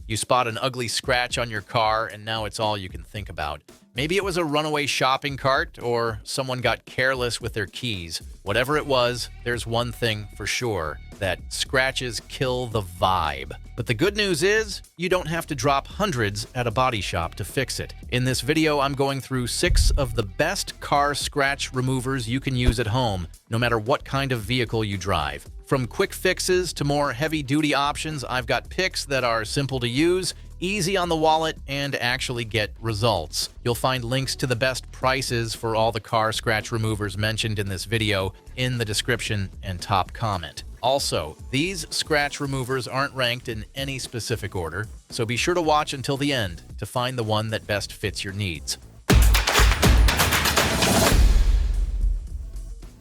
You spot an ugly scratch on your car, and now it's all you can think about. Maybe it was a runaway shopping cart, or someone got careless with their keys. Whatever it was, there's one thing for sure, that scratches kill the vibe. But the good news is, you don't have to drop hundreds at a body shop to fix it. In this video, I'm going through 6 of the best car scratch removers you can use at home, no matter what kind of vehicle you drive. From quick fixes to more heavy-duty options, I've got picks that are simple to use, easy on the wallet, and actually get results. You'll find links to the best prices for all the car scratch removers mentioned in this video in the description and top comment. Also, these scratch removers aren't ranked in any specific order, so be sure to watch until the end to find the one that best fits your needs.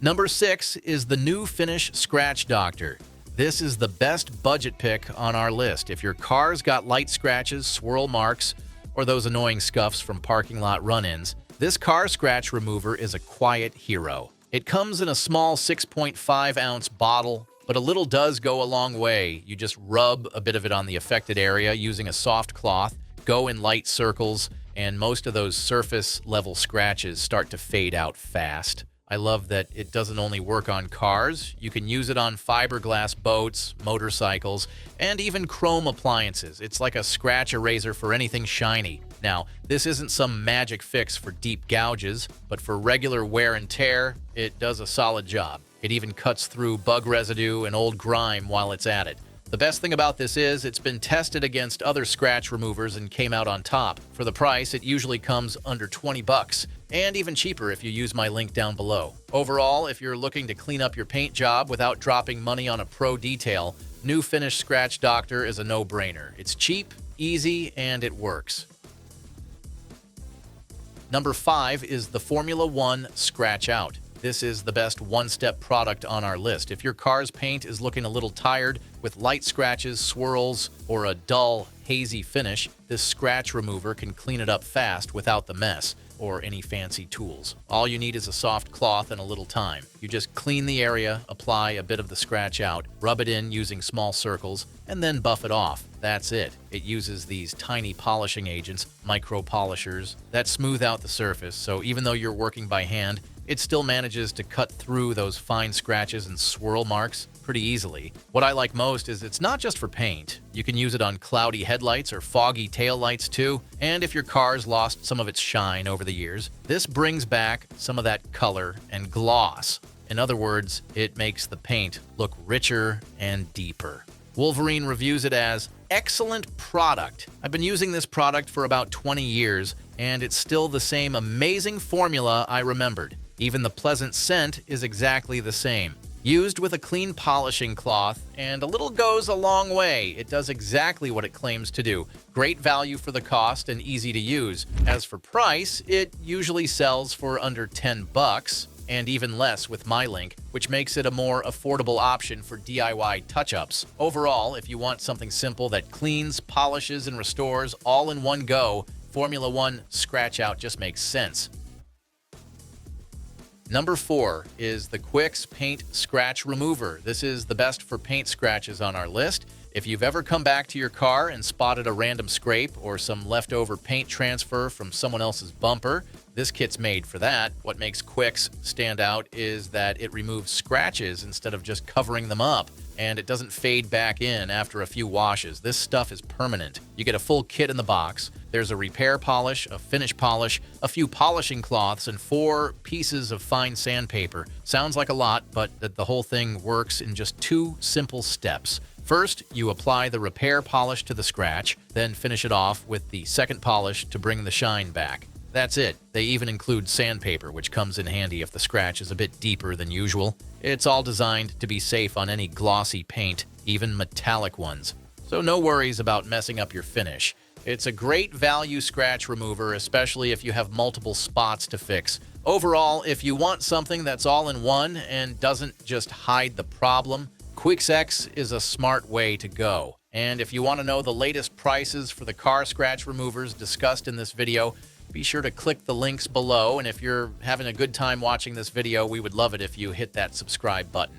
Number 6 is the new Finish Scratch Doctor. This is the best budget pick on our list. If your car's got light scratches, swirl marks, or those annoying scuffs from parking lot run-ins, this car scratch remover is a quiet hero. It comes in a small 6.5-ounce bottle, but a little does go a long way. You just rub a bit of it on the affected area using a soft cloth, go in light circles, and most of those surface-level scratches start to fade out fast. I love that it doesn't only work on cars. You can use it on fiberglass boats, motorcycles, and even chrome appliances. It's like a scratch eraser for anything shiny. Now, this isn't some magic fix for deep gouges, but for regular wear and tear, it does a solid job. It even cuts through bug residue and old grime while it's at it. The best thing about this is it's been tested against other scratch removers and came out on top. For the price, it usually comes under 20 bucks, and even cheaper if you use my link down below. Overall, if you're looking to clean up your paint job without dropping money on a pro detail, new Finish Scratch Doctor is a no-brainer. It's cheap, easy, and it works. Number 5 is the Formula 1 Scratch Out. This is the best one-step product on our list. If your car's paint is looking a little tired with light scratches, swirls, or a dull, hazy finish, this scratch remover can clean it up fast without the mess or any fancy tools. All you need is a soft cloth and a little time. You just clean the area, apply a bit of the scratch out, rub it in using small circles, and then buff it off. That's it. It uses these tiny polishing agents, micro polishers, that smooth out the surface, so even though you're working by hand, it still manages to cut through those fine scratches and swirl marks pretty easily. What I like most is it's not just for paint. You can use it on cloudy headlights or foggy taillights too, and if your car's lost some of its shine over the years, this brings back some of that color and gloss. In other words, it makes the paint look richer and deeper. Wolverine reviews it as excellent product. I've been using this product for about 20 years, and it's still the same amazing formula I remembered. Even the pleasant scent is exactly the same. Used with a clean polishing cloth, and a little goes a long way. It does exactly what it claims to do. Great value for the cost and easy to use. As for price, it usually sells for under 10 bucks, and even less with my link, which makes it a more affordable option for DIY touch-ups. Overall, if you want something simple that cleans, polishes, and restores all in one go, Formula 1 Scratch Out just makes sense. Number 4 is the Quicks Paint Scratch Remover. This is the best for paint scratches on our list. If you've ever come back to your car and spotted a random scrape or some leftover paint transfer from someone else's bumper, this kit's made for that. What makes Quicks stand out is that it removes scratches instead of just covering them up, and it doesn't fade back in after a few washes. This stuff is permanent. You get a full kit in the box. There's a repair polish, a finish polish, a few polishing cloths, and 4 pieces of fine sandpaper. Sounds like a lot, but the whole thing works in just 2 simple steps. First, you apply the repair polish to the scratch, then finish it off with the second polish to bring the shine back. That's it. They even include sandpaper, which comes in handy if the scratch is a bit deeper than usual. It's all designed to be safe on any glossy paint, even metallic ones. So no worries about messing up your finish. It's a great value scratch remover, especially if you have multiple spots to fix. Overall, if you want something that's all in one and doesn't just hide the problem, Quicks X is a smart way to go. And if you want to know the latest prices for the car scratch removers discussed in this video, be sure to click the links below. And if you're having a good time watching this video, we would love it if you hit that subscribe button.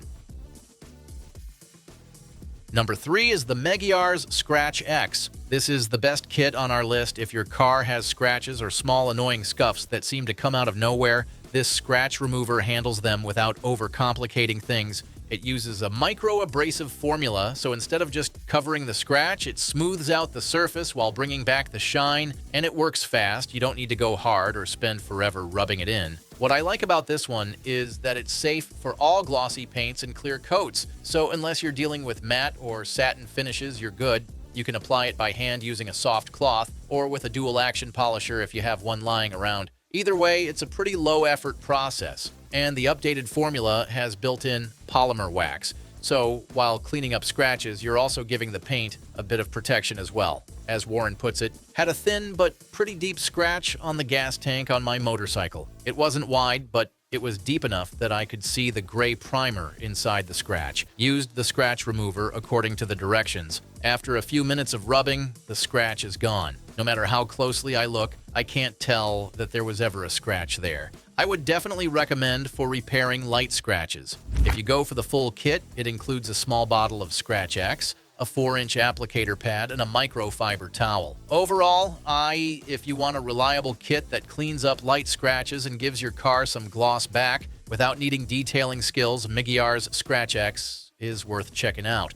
Number 3 is the Meguiars Scratch X. This is the best kit on our list if your car has scratches or small annoying scuffs that seem to come out of nowhere. This scratch remover handles them without overcomplicating things. It uses a micro-abrasive formula, so instead of just covering the scratch, it smooths out the surface while bringing back the shine, and it works fast. You don't need to go hard or spend forever rubbing it in. What I like about this one is that it's safe for all glossy paints and clear coats, so unless you're dealing with matte or satin finishes, you're good. You can apply it by hand using a soft cloth, or with a dual-action polisher if you have one lying around. Either way, it's a pretty low-effort process. And the updated formula has built-in polymer wax. So while cleaning up scratches, you're also giving the paint a bit of protection as well. As Warren puts it, had a thin but pretty deep scratch on the gas tank on my motorcycle. It wasn't wide, but it was deep enough that I could see the gray primer inside the scratch. Used the scratch remover according to the directions. After a few minutes of rubbing, the scratch is gone. No matter how closely I look, I can't tell that there was ever a scratch there. I would definitely recommend for repairing light scratches. If you go for the full kit, it includes a small bottle of Scratch X, a 4-inch applicator pad, and a microfiber towel. Overall, if you want a reliable kit that cleans up light scratches and gives your car some gloss back without needing detailing skills, Meguiars Scratch X is worth checking out.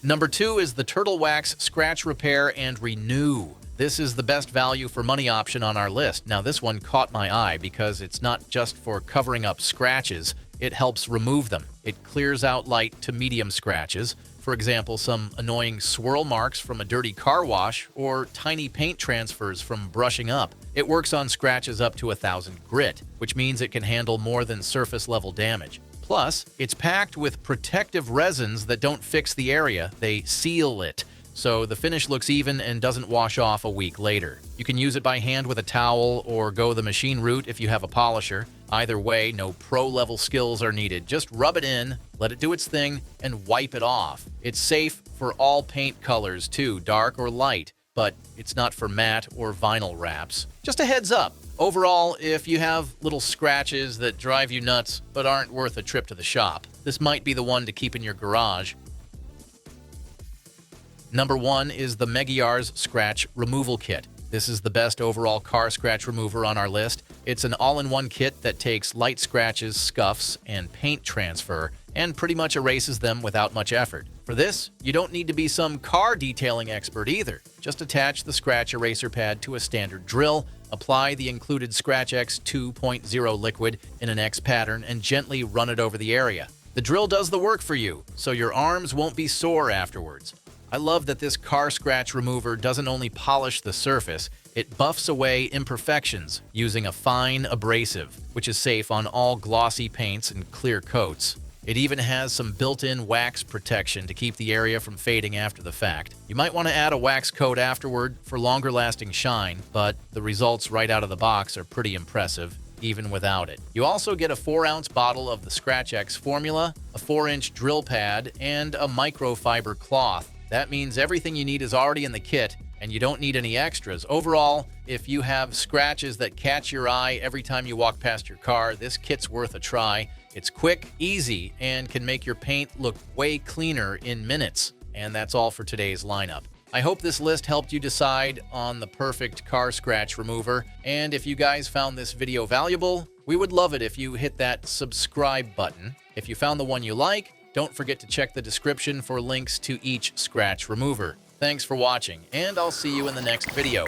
Number 2 is the Turtle Wax Scratch Repair and Renew. This is the best value for money option on our list. Now, this one caught my eye because it's not just for covering up scratches, it helps remove them. It clears out light to medium scratches. For example, some annoying swirl marks from a dirty car wash or tiny paint transfers from brushing up. It works on scratches up to 1,000 grit, which means it can handle more than surface level damage. Plus, it's packed with protective resins that don't fix the area, they seal it. So the finish looks even and doesn't wash off a week later. You can use it by hand with a towel or go the machine route if you have a polisher. Either way, no pro-level skills are needed. Just rub it in, let it do its thing, and wipe it off. It's safe for all paint colors too, dark or light, but it's not for matte or vinyl wraps. Just a heads up. Overall, if you have little scratches that drive you nuts but aren't worth a trip to the shop, this might be the one to keep in your garage. Number 1 is the Meguiars Scratch Removal Kit. This is the best overall car scratch remover on our list. It's an all-in-one kit that takes light scratches, scuffs, and paint transfer, and pretty much erases them without much effort. For this, you don't need to be some car detailing expert either. Just attach the scratch eraser pad to a standard drill, apply the included Scratch X 2.0 liquid in an X pattern, and gently run it over the area. The drill does the work for you, so your arms won't be sore afterwards. I love that this car scratch remover doesn't only polish the surface, it buffs away imperfections using a fine abrasive, which is safe on all glossy paints and clear coats. It even has some built-in wax protection to keep the area from fading after the fact. You might want to add a wax coat afterward for longer-lasting shine, but the results right out of the box are pretty impressive, even without it. You also get a 4-ounce bottle of the Scratch X formula, a 4-inch drill pad, and a microfiber cloth. That means everything you need is already in the kit, and you don't need any extras. Overall, if you have scratches that catch your eye every time you walk past your car, this kit's worth a try. It's quick, easy, and can make your paint look way cleaner in minutes. And that's all for today's lineup. I hope this list helped you decide on the perfect car scratch remover. And if you guys found this video valuable, we would love it if you hit that subscribe button. If you found the one you like, don't forget to check the description for links to each scratch remover. Thanks for watching, and I'll see you in the next video.